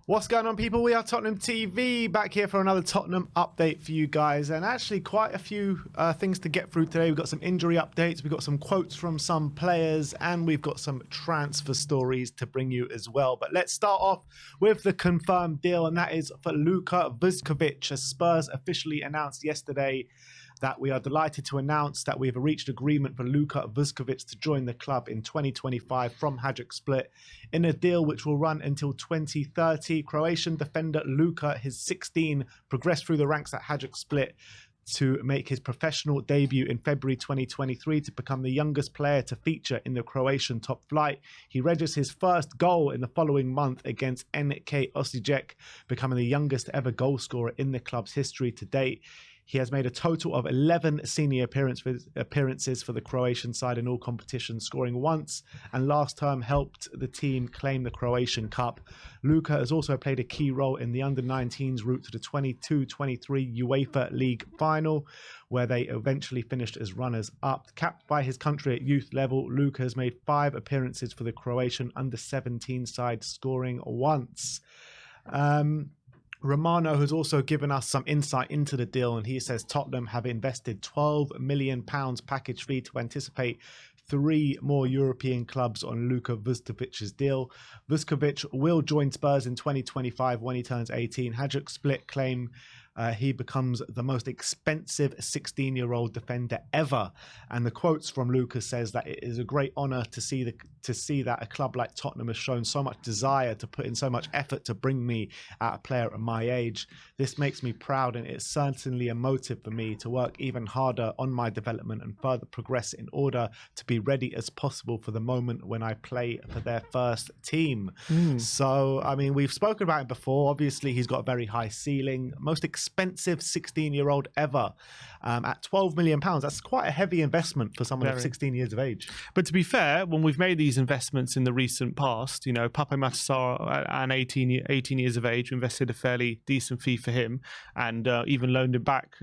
What's going on, people? We are Tottenham TV, back here for another Tottenham update for you guys, and actually quite a few things to get through today. We've got some injury updates, we've got some quotes from some players, and we've got some transfer stories to bring you as well. But let's start off with the confirmed deal, and that is for Luka Vuskovic, as Spurs officially announced yesterday that we are delighted to announce that we have reached agreement for Luka Vuskovic to join the club in 2025 from Hajduk Split in a deal which will run until 2030. Croatian defender Luka, his 16, progressed through the ranks at Hajduk Split to make his professional debut in February 2023 to become the youngest player to feature in the Croatian top flight. He registers his first goal in the following month against NK Osijek, becoming the youngest ever goal scorer in the club's history to date. He has made a total of 11 senior appearances for the Croatian side in all competitions, scoring once, and last term helped the team claim the Croatian Cup. Luka has also played a key role in the under-19s route to the 22-23 UEFA League final, where they eventually finished as runners-up. Capped by his country at youth level, Luka has made 5 appearances for the Croatian under-17 side, scoring once. Romano has also given us some insight into the deal, and he says Tottenham have invested £12 million package fee to anticipate 3 more European clubs on Luka Vusković's deal. Vuskovic will join Spurs in 2025 when he turns 18. Hajduk Split claim he becomes the most expensive 16-year-old defender ever. And the quotes from Luka says that it is a great honour to see that a club like Tottenham has shown so much desire to put in so much effort to bring me a player at my age. This makes me proud, and it's certainly a motive for me to work even harder on my development and further progress in order to be ready as possible for the moment when I play for their first team. So, I mean, we've spoken about it before. Obviously, he's got a very high ceiling. Most expensive 16-year-old ever at £12 million. That's quite a heavy investment for someone of 16 years of age. But to be fair, when we've made these investments in the recent past, you know, Pape Matar at 18 years of age, we invested a fairly decent fee for him and even loaned him back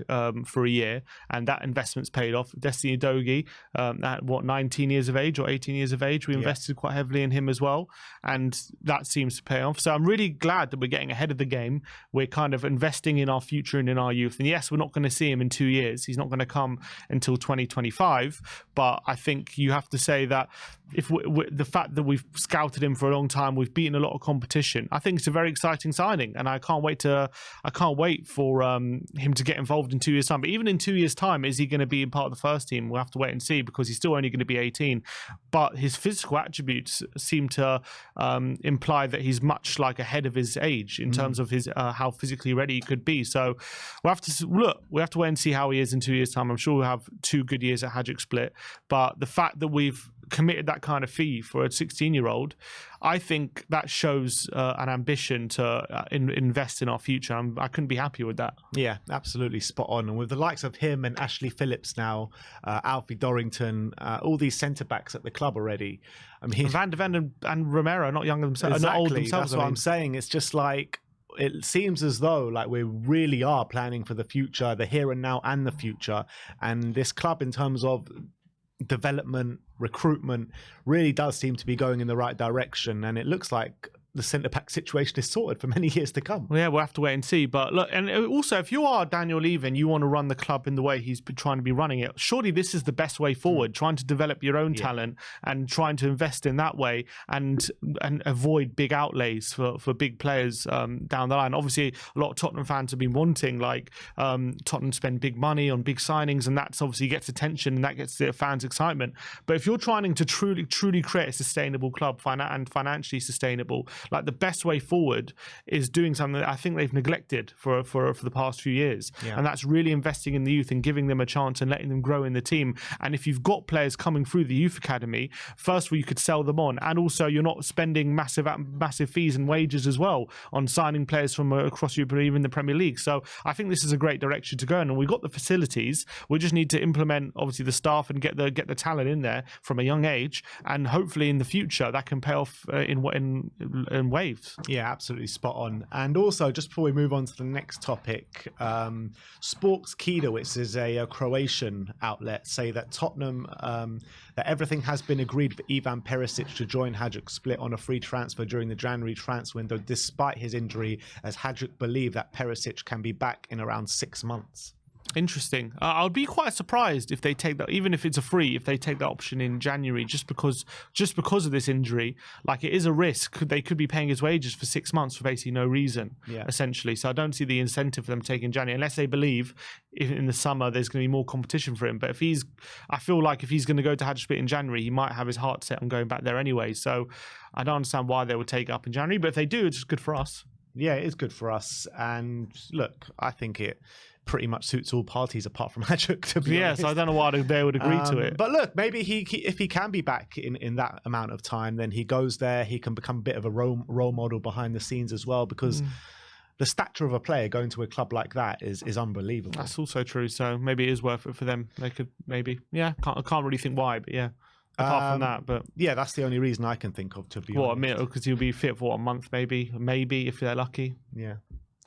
for a year, and that investment's paid off. Destiny Udogie at 19 years of age or 18 years of age, we invested quite heavily in him as well, and that seems to pay off. So I'm really glad that we're getting ahead of the game. We're kind of investing in our future and in our youth. And yes, we're not going to see him in 2 years. He's not going to come until 2025. But I think you have to say that if the fact that we've scouted him for a long time, we've beaten a lot of competition, I think it's a very exciting signing, and I can't wait for him to get involved in 2 years' time. But even in 2 years' time, is he going to be part of the first team? We'll have to wait and see, because he's still only going to be 18. But his physical attributes seem to imply that he's much like ahead of his age in terms of his how physically ready he could be. So we'll have to look. We have to wait and see how he is in 2 years' time. I'm sure we'll have 2 good years at Hajduk Split. But the fact that we've committed that kind of fee for a 16-year-old, I think that shows an ambition to invest in our future. I couldn't be happier with that. Yeah, absolutely spot on. And with the likes of him and Ashley Phillips now, Alfie Dorrington, all these centre-backs at the club already. I mean, Van de Ven and Romero are not younger themselves, exactly, not old themselves. That's what I'm saying. It's just like, it seems as though like we really are planning for the future, the here and now and the future. And this club, in terms of development, recruitment, really does seem to be going in the right direction, and it looks like the centre-back situation is sorted for many years to come. Well, yeah, we'll have to wait and see. But look, and also, if you are Daniel Levy and you want to run the club in the way he's been trying to be running it, surely this is the best way forward, trying to develop your own talent and trying to invest in that way and avoid big outlays for big players down the line. Obviously, a lot of Tottenham fans have been wanting, like, Tottenham spend big money on big signings, and that's obviously gets attention and that gets the fans' excitement. But if you're trying to truly create a sustainable club and financially sustainable, like, the best way forward is doing something that I think they've neglected for the past few years. And that's really investing in the youth and giving them a chance and letting them grow in the team. And if you've got players coming through the youth academy, first of all, you could sell them on, and also you're not spending massive fees and wages as well on signing players from across Europe or even the Premier League. So I think this is a great direction to go in, and we've got the facilities. We just need to implement, obviously, the staff and get the talent in there from a young age, and hopefully in the future that can pay off in in waves. Yeah, absolutely spot on. And also, just before we move on to the next topic, Sports Kida, which is a Croatian outlet, say that Tottenham, that everything has been agreed for Ivan Perisic to join Hajduk split on a free transfer during the January transfer window, despite his injury, as Hajduk believe that Perisic can be back in around 6 months. Interesting. I would be quite surprised if they take that, even if it's a free, if they take that option in January, just because of this injury. Like, it is a risk. They could be paying his wages for 6 months for basically no reason, essentially. So I don't see the incentive for them taking January, unless they believe in the summer there's going to be more competition for him. But I feel like if he's going to go to Hajduk Split in January, he might have his heart set on going back there anyway. So I don't understand why they would take it up in January. But if they do, it's good for us. Yeah, it is good for us. And look, I think it pretty much suits all parties apart from Hajduk, to be honest. So I don't know why they would agree to it. But look, maybe if he can be back in that amount of time, then he goes there. He can become a bit of a role model behind the scenes as well, because the stature of a player going to a club like that is unbelievable. That's also true. So maybe it is worth it for them. They could maybe, I can't really think why, but yeah. Apart from that, but yeah, that's the only reason I can think of, to be honest. Because he'll be fit for a month, maybe if they're lucky. Yeah,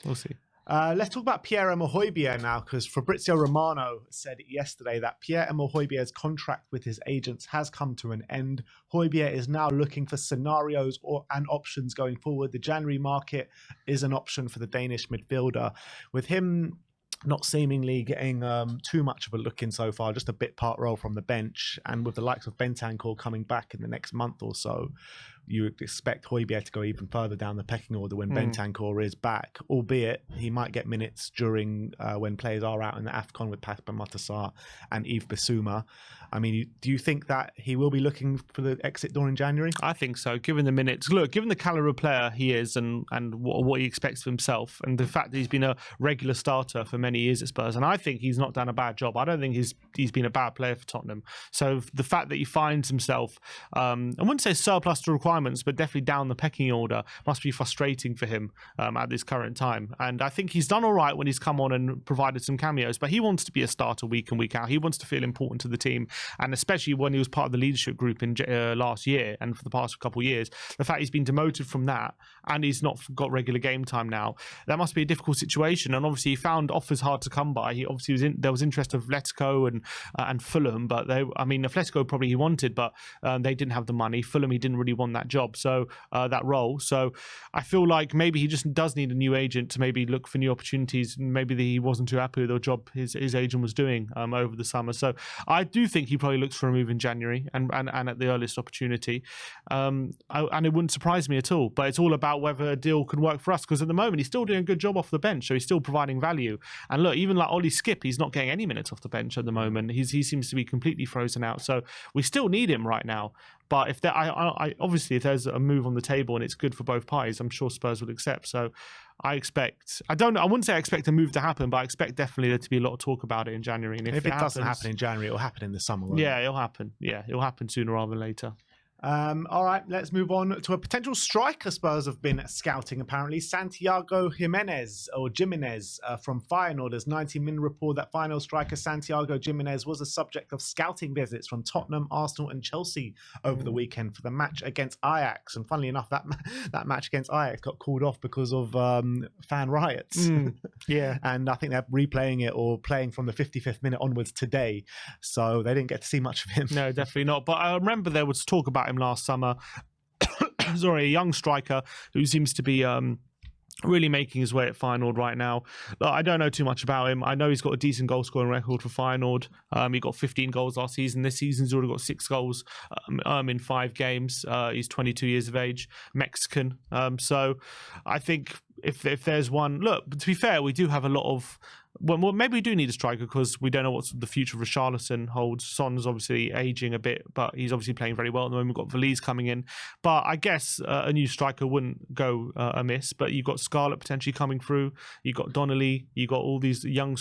we'll see. Let's talk about Pierre-Emile Hojbjerg now, because Fabrizio Romano said yesterday that Pierre-Emile Hojbjerg's contract with his agents has come to an end. Hojbjerg is now looking for scenarios and options going forward. The January market is an option for the Danish midfielder, with him not seemingly getting too much of a look in so far, just a bit part role from the bench. And with the likes of Bentancur coming back in the next month or so, you would expect Hojbjerg to go even further down the pecking order when Bentancur is back, albeit he might get minutes during when players are out in the AFCON with Pape Matar and Yves Bissouma. I mean, do you think that he will be looking for the exit door in January? I think so, given the minutes. Look, given the caliber of player he is and what he expects of himself, and the fact that he's been a regular starter for many years at Spurs, and I think he's not done a bad job. I don't think he's been a bad player for Tottenham. So the fact that he finds himself, I wouldn't say surplus to requirements, but definitely down the pecking order, must be frustrating for him at this current time. And I think he's done all right when he's come on and provided some cameos, but he wants to be a starter week in, week out. He wants to feel important to the team, and especially when he was part of the leadership group in last year and for the past couple of years, the fact he's been demoted from that and he's not got regular game time now, that must be a difficult situation. And obviously he found offers hard to come by. He obviously there was interest of Atletico and Fulham, but Atletico probably he wanted, but they didn't have the money. Fulham, he didn't really want that job, so that role. So I feel like maybe he just does need a new agent to maybe look for new opportunities. Maybe he wasn't too happy with the job his agent was doing over the summer. So I do think he probably looks for a move in January and at the earliest opportunity. And it wouldn't surprise me at all. But it's all about whether a deal can work for us, because at the moment he's still doing a good job off the bench, so he's still providing value. And look, even like Ollie Skip, he's not getting any minutes off the bench at the moment. He seems to be completely frozen out. So we still need him right now. But if obviously if there's a move on the table and it's good for both parties, I'm sure Spurs would accept. So I wouldn't say I expect a move to happen, but I expect definitely there to be a lot of talk about it in January. And if it doesn't happen in January, it'll happen in the summer. It'll happen. Yeah, it'll happen sooner rather than later. All right, let's move on to a potential striker Spurs have been scouting, apparently. Santiago Gimenez from Feyenoord. There's 90-minute report that Feyenoord striker Santiago Gimenez was a subject of scouting visits from Tottenham, Arsenal and Chelsea over the weekend for the match against Ajax. And funnily enough, that match against Ajax got called off because of fan riots. Yeah. And I think they're replaying it or playing from the 55th minute onwards today. So they didn't get to see much of him. No, definitely not. But I remember there was talk about him last summer. Sorry, a young striker who seems to be really making his way at Feyenoord right now. I don't know too much about him. I know he's got a decent goal scoring record for Feyenoord. He got 15 goals last season. This season he's already got 6 goals in 5 games. He's 22 years of age, Mexican. So I think if there's one, look, to be fair, we do have a lot of. Well, maybe we do need a striker because we don't know what the future of Richarlison holds. Son's obviously aging a bit, but he's obviously playing very well at the moment. We've got Valise coming in. But I guess a new striker wouldn't go amiss. But you've got Scarlett potentially coming through. You've got Donnelly. You've got all these young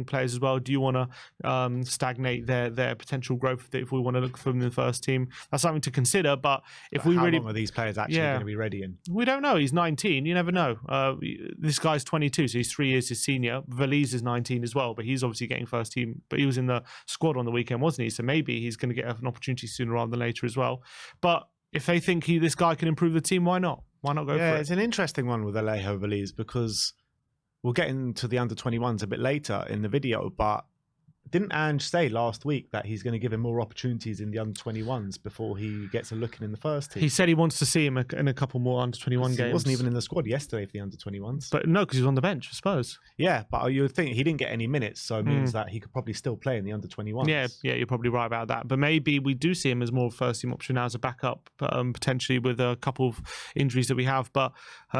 players as well. Do you want to stagnate their potential growth if we want to look for them in the first team? That's something to consider. But how long are these players actually going to be ready in? We don't know. He's 19. You never know. This guy's 22, so he's 3 years his senior. Valise is 19 as well, but he's obviously getting first team, but he was in the squad on the weekend, wasn't he? So maybe he's going to get an opportunity sooner rather than later as well. But if they think this guy can improve the team, why not? Why not go for Yeah, it? it's an interesting one with Alejo Veliz because we'll get into the under-21s a bit later in the video, but didn't Ange say last week that he's going to give him more opportunities in the under-21s before he gets a look in the first team? He said he wants to see him in a couple more under-21 games. He wasn't even in the squad yesterday for the under-21s. But no, because he was on the bench, I suppose. Yeah, but you would think he didn't get any minutes, so it means that he could probably still play in the under-21s. Yeah, you're probably right about that. But maybe we do see him as more of a first-team option now as a backup, potentially with a couple of injuries that we have. But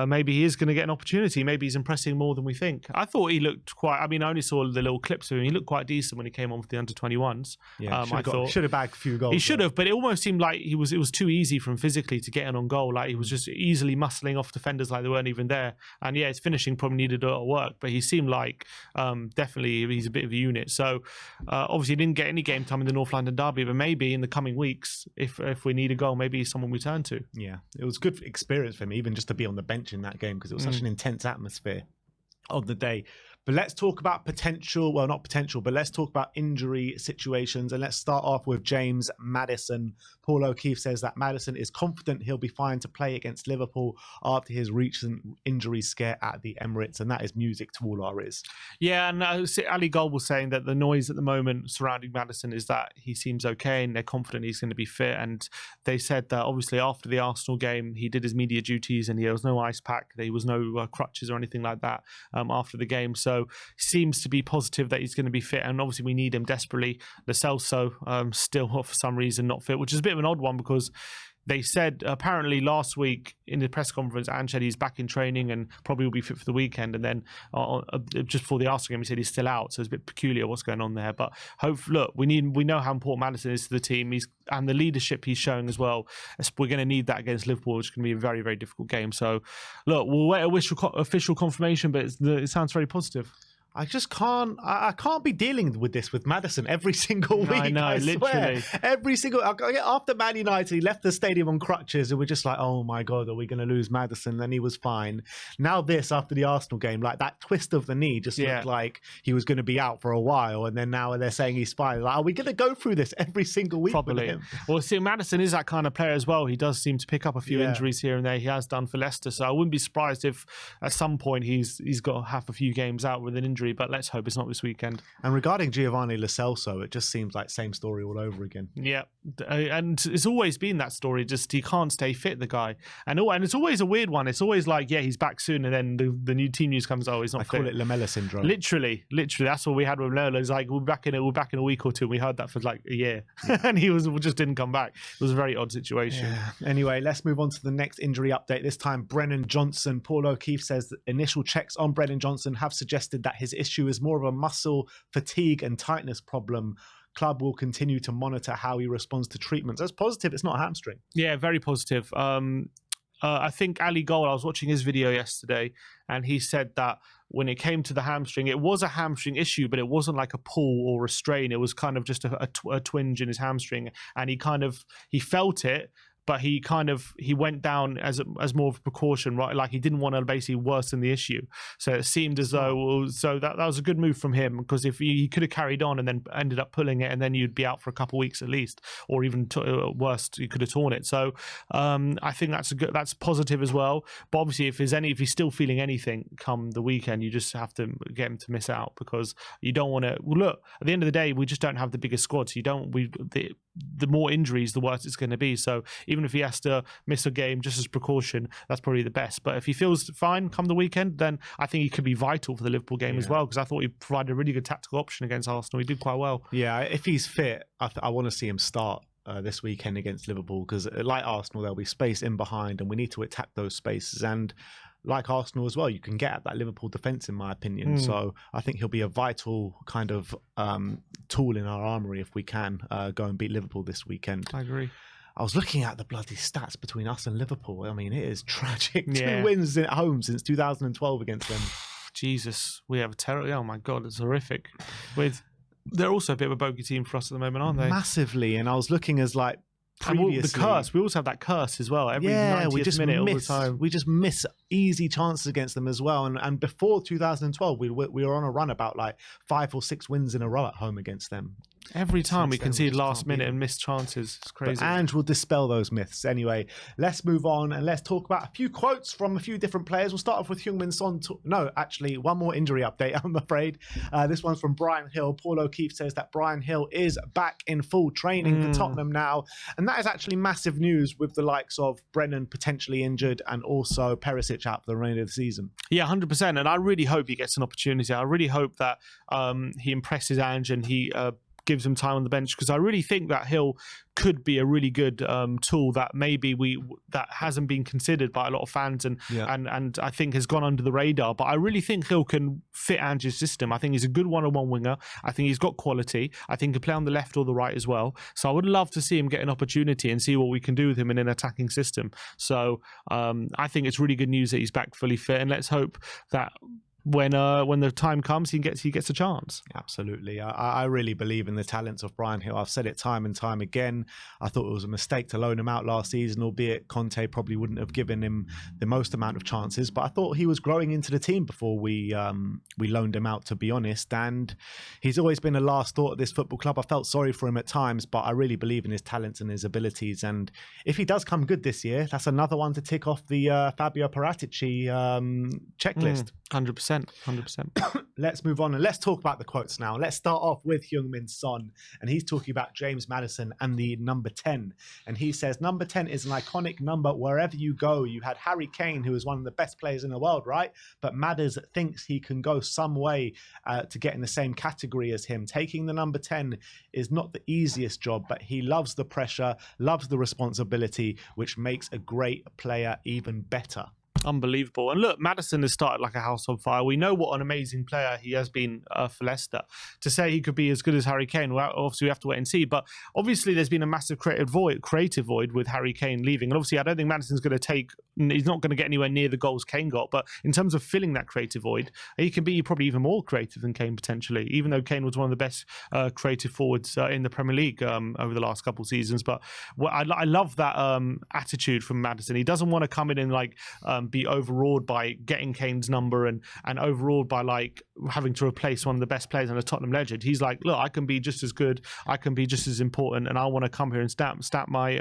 maybe he is going to get an opportunity. Maybe he's impressing more than we think. I thought he looked quite... I mean, I only saw the little clips of him. He looked quite decent when he came on for the under-21s. Yeah, I thought should have bagged a few goals. He should have, but it almost seemed like it was too easy for him physically to get in on goal. Like he was just easily muscling off defenders like they weren't even there. And yeah, his finishing probably needed a lot of work, but he seemed like definitely he's a bit of a unit. So obviously he didn't get any game time in the North London derby, but maybe in the coming weeks, if we need a goal, maybe he's someone we turn to. Yeah, it was good experience for him, even just to be on the bench in that game because it was such an intense atmosphere on the day. But let's talk about potential, well, not potential, but let's talk about injury situations. And let's start off with James Maddison. Paul O'Keefe says that Maddison is confident he'll be fine to play against Liverpool after his recent injury scare at the Emirates. And that is music to all our ears. Yeah, and Ali Gold was saying that the noise at the moment surrounding Maddison is that he seems okay and they're confident he's going to be fit. And they said that obviously after the Arsenal game, he did his media duties and there was no ice pack. There was no crutches or anything like that after the game. So seems to be positive that he's going to be fit, and obviously we need him desperately. Lo Celso still for some reason not fit, which is a bit of an odd one because they said apparently last week in the press conference, Ange said he's back in training and probably will be fit for the weekend. And then just before the Arsenal game, he said he's still out. So it's a bit peculiar what's going on there. But look, we know how important Maddison is to the team. And the leadership he's showing as well. We're going to need that against Liverpool, which is going to be a very, very difficult game. So look, we'll wait official confirmation, but it sounds very positive. I just can't. I can't be dealing with this with Maddison every single week. I know, literally. Every single after Man United, he left the stadium on crutches, and we're just like, oh my god, are we going to lose Maddison? Then he was fine. Now this after the Arsenal game, like that twist of the knee just looked like he was going to be out for a while, and then now they're saying he's fine. Like, are we going to go through this every single week? Probably. With him? Well, see, Maddison is that kind of player as well. He does seem to pick up a few injuries here and there. He has done for Leicester, so I wouldn't be surprised if at some point he's got half a few games out with an injury. But let's hope it's not this weekend. And regarding Giovanni Lo Celso, it just seems like same story all over again. Yeah, and it's always been that story. Just he can't stay fit, the guy, and it's always a weird one. It's always like, yeah, he's back soon, and then the new team news comes. Oh, he's not fit. I call it Lamella syndrome. Literally, that's what we had with Lamella. It's like we're back in a week or two. And we heard that for like a year, and he just didn't come back. It was a very odd situation. Yeah. Anyway, let's move on to the next injury update. This time, Brennan Johnson. Paul O'Keefe says that initial checks on Brennan Johnson have suggested that his issue is more of a muscle fatigue and tightness problem. Club will continue to monitor how he responds to treatments. That's positive. It's not a hamstring. Yeah, very positive. I think Ali Gold, I was watching his video yesterday, and he said that when it came to the hamstring, it was a hamstring issue, but it wasn't like a pull or a strain. It was kind of just a twinge in his hamstring, and he felt it, but he went down as more of a precaution, right? Like he didn't want to basically worsen the issue. So it seemed as though, that was a good move from him, because if he could have carried on and then ended up pulling it, and then you'd be out for a couple of weeks at least, or even worse, you could have torn it. So I think that's positive as well. But obviously, if he's still feeling anything come the weekend, you just have to get him to miss out, because you don't want to. Well, look, at the end of the day, we just don't have the biggest squad. So the more injuries, the worse it's going to be. So even if he has to miss a game just as precaution, that's probably the best. But if he feels fine come the weekend, then I think he could be vital for the Liverpool game as well, because I thought he provided a really good tactical option against Arsenal. He did quite well. Yeah, if he's fit, I want to see him start this weekend against Liverpool, because like Arsenal, there'll be space in behind and we need to attack those spaces. And like Arsenal as well, you can get at that Liverpool defence, in my opinion. So I think he'll be a vital kind of tool in our armoury if we can go and beat Liverpool this weekend. I agree. I was looking at the bloody stats between us and Liverpool. I mean, it is tragic. Yeah. 2 wins at home since 2012 against them. Jesus, we have a terrible... Oh my God, it's horrific. They're also a bit of a bogey team for us at the moment, aren't they? Massively. And I was looking as like... Previously, the curse. We also have that curse as well. Every 90th minute all the time. We just miss easy chances against them as well. And before 2012, we were on a run about like 5 or 6 wins in a row at home against them. Every time we Since then, we concede just last can't beat minute them. and miss chances. It's crazy. But Ange will dispel those myths. Anyway, let's move on and let's talk about a few quotes from a few different players. We'll start off with Heung-min Son. No, actually, one more injury update, I'm afraid. This one's from Bryan Gil. Paul O'Keefe says that Bryan Gil is back in full training for Tottenham now. And that is actually massive news with the likes of Brennan potentially injured and also Perisic out for the remainder of the season. Yeah, 100%. And I really hope he gets an opportunity. I really hope that he impresses Ange and he gives him time on the bench, because I really think that Hill could be a really good tool that maybe that hasn't been considered by a lot of fans and I think has gone under the radar. But I really think Hill can fit Ange's system. I think he's a good one-on-one winger. I think he's got quality. I think he can play on the left or the right as well. So I would love to see him get an opportunity and see what we can do with him in an attacking system. So I think it's really good news that he's back fully fit, and let's hope that when the time comes, he gets a chance. Absolutely. I really believe in the talents of Bryan Gil. I've said it time and time again. I thought it was a mistake to loan him out last season, albeit Conte probably wouldn't have given him the most amount of chances. But I thought he was growing into the team before we loaned him out, to be honest. And he's always been a last thought at this football club. I felt sorry for him at times, but I really believe in his talents and his abilities. And if he does come good this year, that's another one to tick off the Fabio Paratici checklist. 100%. Let's move on and let's talk about the quotes now. Let's start off with Heung-min Son, and he's talking about James Maddison and the number 10. And he says, number 10 is an iconic number wherever you go. You had Harry Kane, who is one of the best players in the world, right? But Madders thinks he can go some way to get in the same category as him. Taking the number 10 is not the easiest job, but he loves the pressure, loves the responsibility, which makes a great player even better. Unbelievable. And look, Maddison has started like a house on fire. We know what an amazing player he has been for Leicester. To say he could be as good as Harry Kane, well, obviously we have to wait and see. But obviously there's been a massive creative void with Harry Kane leaving. And obviously I don't think Maddison's going to he's not going to get anywhere near the goals Kane got. But in terms of filling that creative void, he can be probably even more creative than Kane potentially, even though Kane was one of the best creative forwards in the Premier League over the last couple of seasons. But I love that attitude from Maddison. He doesn't want to come in and be overawed by getting Kane's number and overawed by like having to replace one of the best players in a Tottenham legend. He's like, look, I can be just as good, I can be just as important, and I want to come here and stamp my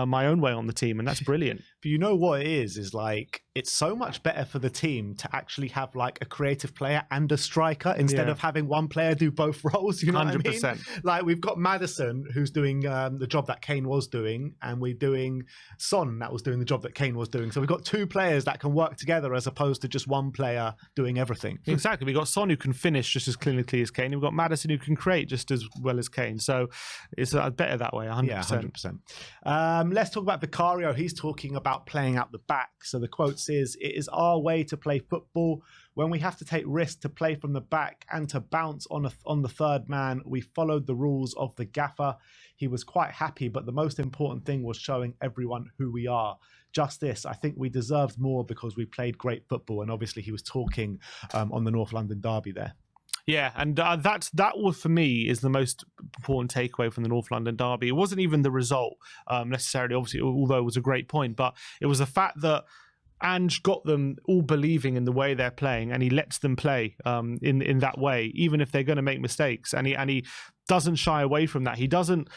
my own way on the team, and that's brilliant. But you know what it is like, it's so much better for the team to actually have like a creative player and a striker instead of having one player do both roles. You know 100%. What I mean? Like we've got Maddison, who's doing the job that Kane was doing, and we're doing Son that was doing the job that Kane was doing. So we've got two players that can work together as opposed to just one player doing everything. Exactly. We've got Son who can finish just as clinically as Kane, and we've got Maddison who can create just as well as Kane. So it's better that way, 100%. Yeah, 100%. Let's talk about Vicario. He's talking about playing out the back. So the quote is, "It is our way to play football. When we have to take risks to play from the back and to bounce on the third man, we followed the rules of the gaffer. He was quite happy, but the most important thing was showing everyone who we are. Just this, I think we deserved more because we played great football." And obviously he was talking on the North London derby there. Yeah, and that was, for me, is the most important takeaway from the North London derby. It wasn't even the result necessarily, obviously, although it was a great point, but it was the fact that Ange got them all believing in the way they're playing, and he lets them play in that way, even if they're going to make mistakes. And he doesn't shy away from that. He doesn't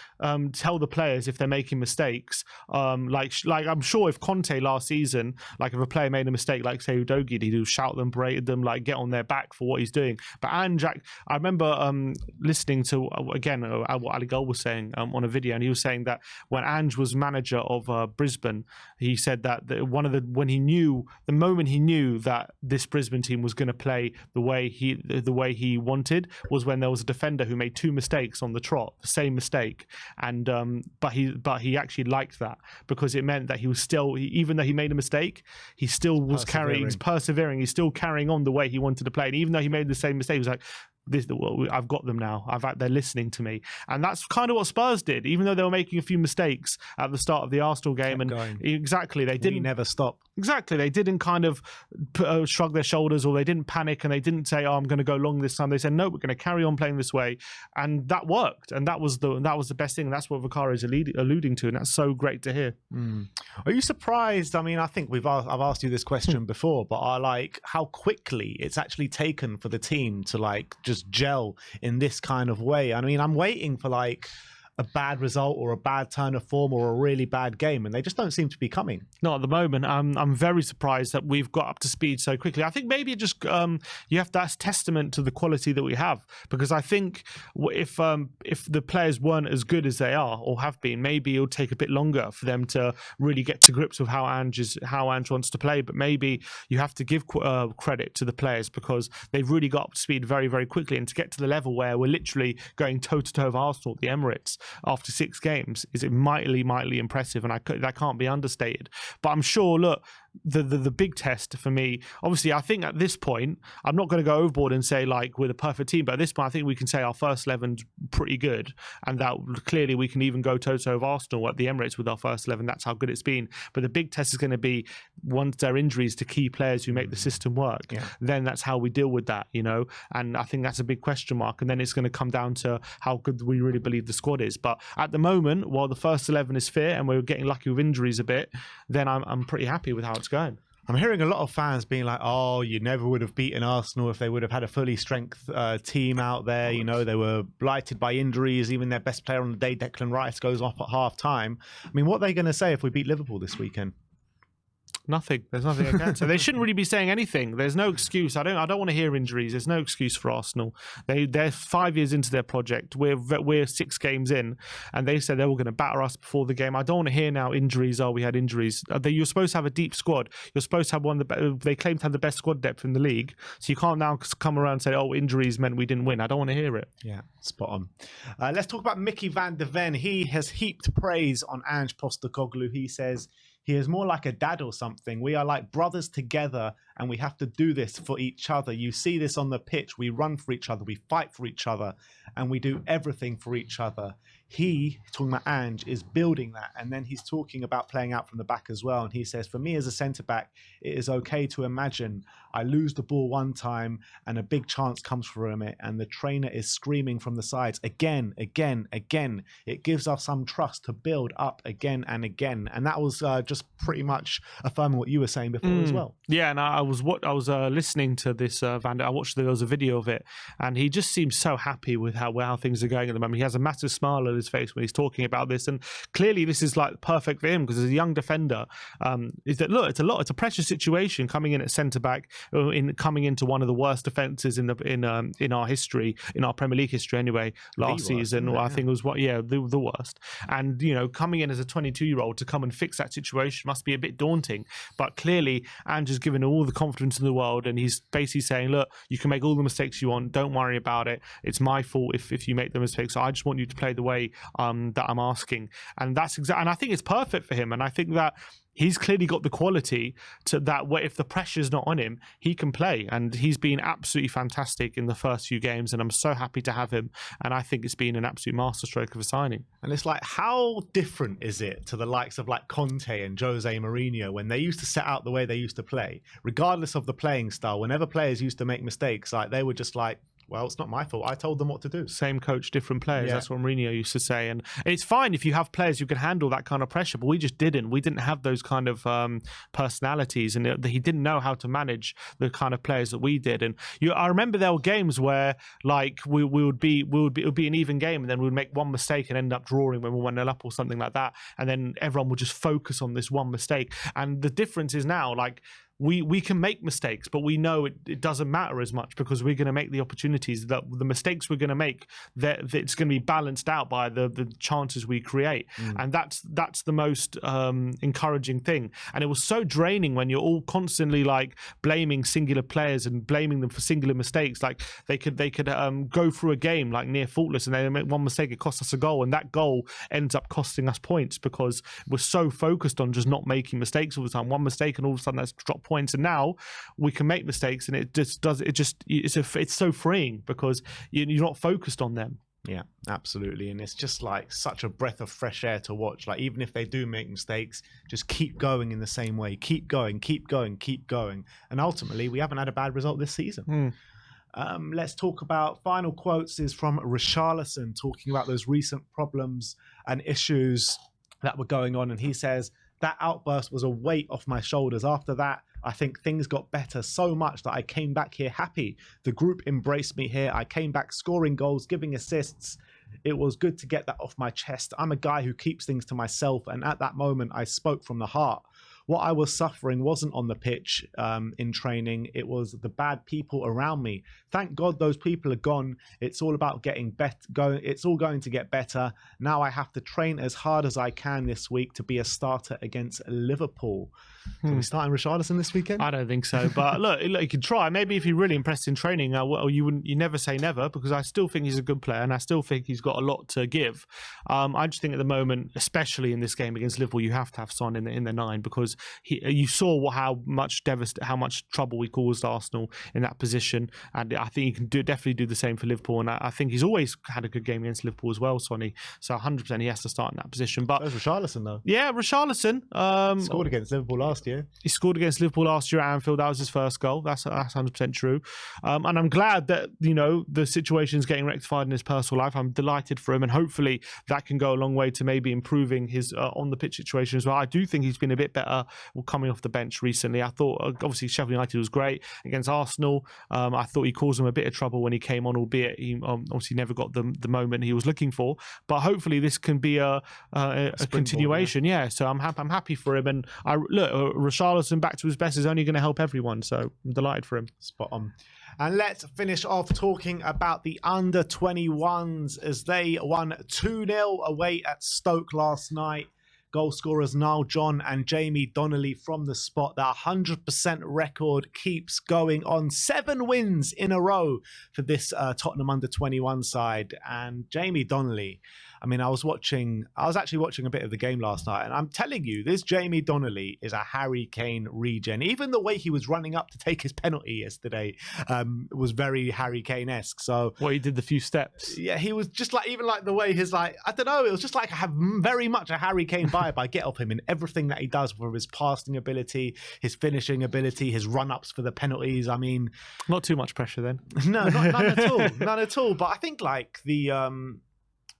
tell the players if they're making mistakes. Like I'm sure if Conte last season, like if a player made a mistake, like say Udogie, he'd shout them, berate them, like get on their back for what he's doing. But Ange, I remember listening to again what Ali Gull was saying on a video, and he was saying that when Ange was manager of Brisbane, he said that the moment he knew that this Brisbane team was going to play the way he wanted was when there was a defender who made two mistakes on the trot, the same mistake, and but he actually liked that because it meant that he was still, even though he made a mistake, he still was persevering. He's still carrying on the way he wanted to play, and even though he made the same mistake, he was like, I've got them now. They're listening to me, and that's kind of what Spurs did. Even though they were making a few mistakes at the start of the Arsenal game, they didn't never stop. Exactly, they didn't kind of shrug their shoulders, or they didn't panic, and they didn't say, "Oh, I'm going to go long this time." They said, "No, we're going to carry on playing this way," and that worked. And that was the best thing. And that's what Vicario is alluding to, and that's so great to hear. Are you surprised? I mean, I think I've asked you this question before, but how quickly it's actually taken for the team to just just gel in this kind of way. I mean, I'm waiting for like a bad result or a bad turn of form or a really bad game, and they just don't seem to be coming. Not at the moment. I'm very surprised that we've got up to speed so quickly. I think maybe it just you have that's testament to the quality that we have, because I think if the players weren't as good as they are or have been, maybe it'll take a bit longer for them to really get to grips with how Ange wants to play. But maybe you have to give credit to the players, because they've really got up to speed very, very quickly, and to get to the level where we're literally going toe to toe with Arsenal at the Emirates after 6 games is mightily impressive, and that can't be understated. But I'm sure, look, the big test for me, obviously, I think at this point, I'm not going to go overboard and say like we're the perfect team, but at this point, I think we can say our first 11's pretty good, and that clearly we can even go toe-to-toe with Arsenal at the Emirates with our first 11. That's how good it's been. But the big test is going to be once there are injuries to key players who make the system work, then that's how we deal with that, and I think that's a big question mark, and then it's going to come down to how good we really believe the squad is. But at the moment, while the first 11 is fit and we're getting lucky with injuries a bit, then I'm pretty happy with how it's going. I'm hearing a lot of fans being like, oh, you never would have beaten Arsenal if they would have had a fully strength team out there. They were blighted by injuries. Even their best player on the day, Declan Rice, goes off at half time. I mean, what are they going to say if we beat Liverpool this weekend? Nothing. There's nothing I can say. They shouldn't really be saying anything. There's no excuse. I don't want to hear injuries. There's no excuse for Arsenal. They're 5 years into their project. We're 6 games in, and they said they were going to batter us before the game. I don't want to hear now injuries. Oh, we had injuries. You're supposed to have a deep squad. You're supposed to have one of the. They claim to have the best squad depth in the league. So you can't now come around and say, oh, injuries meant we didn't win. I don't want to hear it. Yeah, spot on. Let's talk about Mickey van der Ven. He has heaped praise on Ange Postecoglou. He says he is more like a dad or something. We are like brothers together, and we have to do this for each other. You see this on the pitch. We run for each other. We fight for each other, and we do everything for each other. He, talking about Ange, is building that. And then he's talking about playing out from the back as well. And he says, for me as a centre-back, it is okay to imagine I lose the ball one time and a big chance comes from it, and the trainer is screaming from the sides, again, again, again. It gives us some trust to build up again and again. And that was just pretty much affirming what you were saying before as well. Yeah, and I was listening to this Van der. I watched there was a video of it, and he just seems so happy with how things are going at the moment. He has a massive smile on his face when he's talking about this, and clearly this is like perfect for him, because as a young defender, is that look, it's a pressure situation coming in at centre back, coming into one of the worst defences in our history, in our Premier League history anyway. Last season, I think it was the worst, and coming in as a 22-year-old to come and fix that situation must be a bit daunting. But clearly, Ange has given all the confidence in the world, and he's basically saying, look, you can make all the mistakes you want, don't worry about it. It's my fault if you make the mistakes. So I just want you to play the way that I'm asking, and that's exactly. And I think it's perfect for him. And I think that he's clearly got the quality to that where if the pressure's not on him, he can play. And he's been absolutely fantastic in the first few games, and I'm so happy to have him. And I think it's been an absolute masterstroke of a signing. And it's like, how different is it to the likes of like Conte and Jose Mourinho when they used to set out the way they used to play, regardless of the playing style? Whenever players used to make mistakes, like they were just like, well, it's not my fault. I told them what to do. Same coach, different players. Yeah. That's what Mourinho used to say. And it's fine if you have players who can handle that kind of pressure, but we just didn't. We didn't have those kind of personalities, and he didn't know how to manage the kind of players that we did. And I remember there were games where like it would be an even game, and then we would make one mistake and end up drawing when we went up or something like that. And then everyone would just focus on this one mistake. And the difference is now, like, we can make mistakes, but we know it doesn't matter as much, because we're going to make the opportunities. That the mistakes we're going to make, that it's going to be balanced out by the chances we create. And that's the most encouraging thing. And it was so draining when you're all constantly like blaming singular players and blaming them for singular mistakes. Like they could go through a game like near faultless, and they make one mistake, it costs us a goal, and that goal ends up costing us points because we're so focused on just not making mistakes all the time. One mistake and all of a sudden that's dropped points. And now we can make mistakes, and it's so freeing because you're not focused on them. Yeah, absolutely. And it's just like such a breath of fresh air to watch. Like, even if they do make mistakes, just keep going in the same way. Keep going, keep going, keep going. And ultimately, we haven't had a bad result this season. Let's talk about final quotes is from Richarlison, talking about those recent problems and issues that were going on. And he says, that outburst was a weight off my shoulders. After that, I think things got better so much that I came back here happy. The group embraced me here. I came back scoring goals, giving assists. It was good to get that off my chest. I'm a guy who keeps things to myself, and at that moment, I spoke from the heart. What I was suffering wasn't on the pitch in training. It was the bad people around me. Thank God those people are gone. It's all about getting better. It's all going to get better. Now I have to train as hard as I can this week to be a starter against Liverpool. Are we starting Richarlison this weekend? I don't think so. But look, you can try. Maybe if you're really impressed in training, you never say never, because I still think he's a good player and I still think he's got a lot to give. I just think at the moment, especially in this game against Liverpool, you have to have Son in the 9, because you saw how much trouble we caused Arsenal in that position, and I think he can definitely do the same for Liverpool. And I think he's always had a good game against Liverpool as well, Sonny. So 100% he has to start in that position. But there's Richarlison though. Yeah, Richarlison scored against Liverpool last year. He scored against Liverpool last year at Anfield. That was his first goal. That's 100% true. And I'm glad that the situation is getting rectified in his personal life. I'm delighted for him, and hopefully that can go a long way to maybe improving his on the pitch situation as well. I do think he's been a bit better coming off the bench recently. I thought obviously Sheffield United was great against Arsenal. I thought he caused them a bit of trouble when he came on, albeit he obviously never got the moment he was looking for. But hopefully this can be a continuation. Yeah. So I'm happy for him, and Richarlison back to his best is only going to help everyone. So I'm delighted for him. Spot on. And let's finish off talking about the under-21s as they won 2-0 away at Stoke last night. Goal scorers Niall John and Jamie Donnelly from the spot. The 100% record keeps going on. 7 wins in a row for this Tottenham under-21 side. And Jamie Donnelly, I mean, I was actually watching a bit of the game last night, and I'm telling you, this Jamie Donnelly is a Harry Kane regen. Even the way he was running up to take his penalty yesterday was very Harry Kane-esque. So, he did the few steps. Yeah, he was just like, even like the way his I don't know, it was just like very much a Harry Kane vibe I get of him in everything that he does, from his passing ability, his finishing ability, his run-ups for the penalties. I mean, not too much pressure then. No, none at all. None at all. But I think like the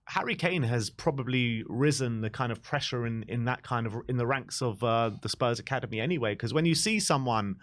Harry Kane has probably risen the kind of pressure in the ranks of the Spurs Academy anyway, because when you see someone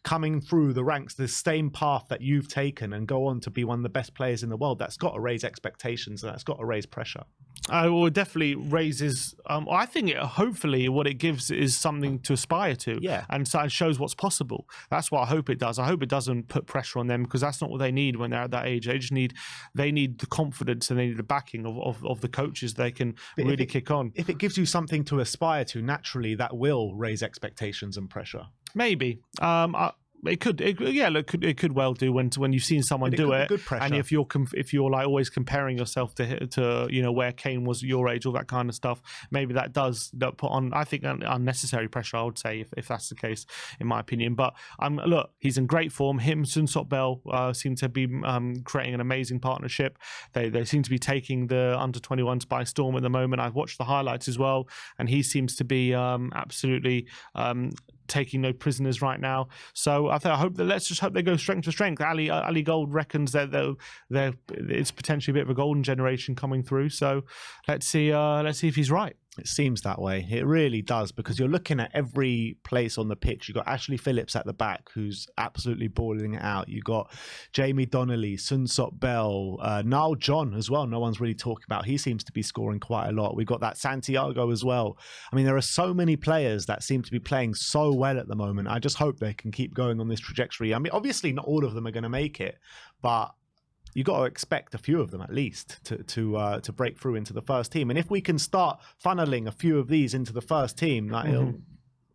coming through the ranks the same path that you've taken and go on to be one of the best players in the world, that's got to raise expectations and that's got to raise pressure. It definitely raises. I think hopefully what it gives is something to aspire to, and so it shows what's possible. That's what I hope it does. I hope it doesn't put pressure on them, because that's not what they need when they're at that age. They need the confidence and they need the backing of the coaches. They can really kick on. If it gives you something to aspire to, naturally that will raise expectations and pressure. Maybe. It could well do when you've seen someone do it, and if you're like always comparing yourself to where Kane was your age, all that kind of stuff, maybe that does put on, I think, unnecessary pressure. I would say if that's the case, in my opinion. But look, he's in great form. Him, Bell seem to be creating an amazing partnership. They seem to be taking the under-21s by storm at the moment. I've watched the highlights as well, and he seems to be absolutely taking no prisoners right now. So let's just hope they go strength to strength. Ali Gold reckons that it's potentially a bit of a golden generation coming through. So let's see if he's right. It seems that way. It really does, because you're looking at every place on the pitch. You've got Ashley Phillips at the back, who's absolutely balling it out. You've got Jamie Donnelly, Sunsot Bell, Niall John as well. No one's really talking about. He seems to be scoring quite a lot. We've got that Santiago as well. I mean, there are so many players that seem to be playing so well at the moment. I just hope they can keep going on this trajectory. I mean, obviously not all of them are going to make it, but you got to expect a few of them at least to break through into the first team. And if we can start funneling a few of these into the first team, like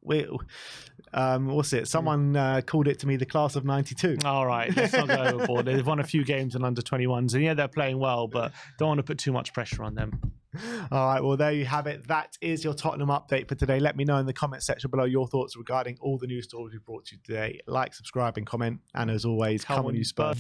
what's it? Someone called it to me the class of '92. All right, let's not go overboard. They've won a few games in under-21s, and they're playing well, but don't want to put too much pressure on them. All right, well, there you have it. That is your Tottenham update for today. Let me know in the comment section below your thoughts regarding all the news stories we brought to you today. Like, subscribe, and comment. And as always, come on, you Spurs.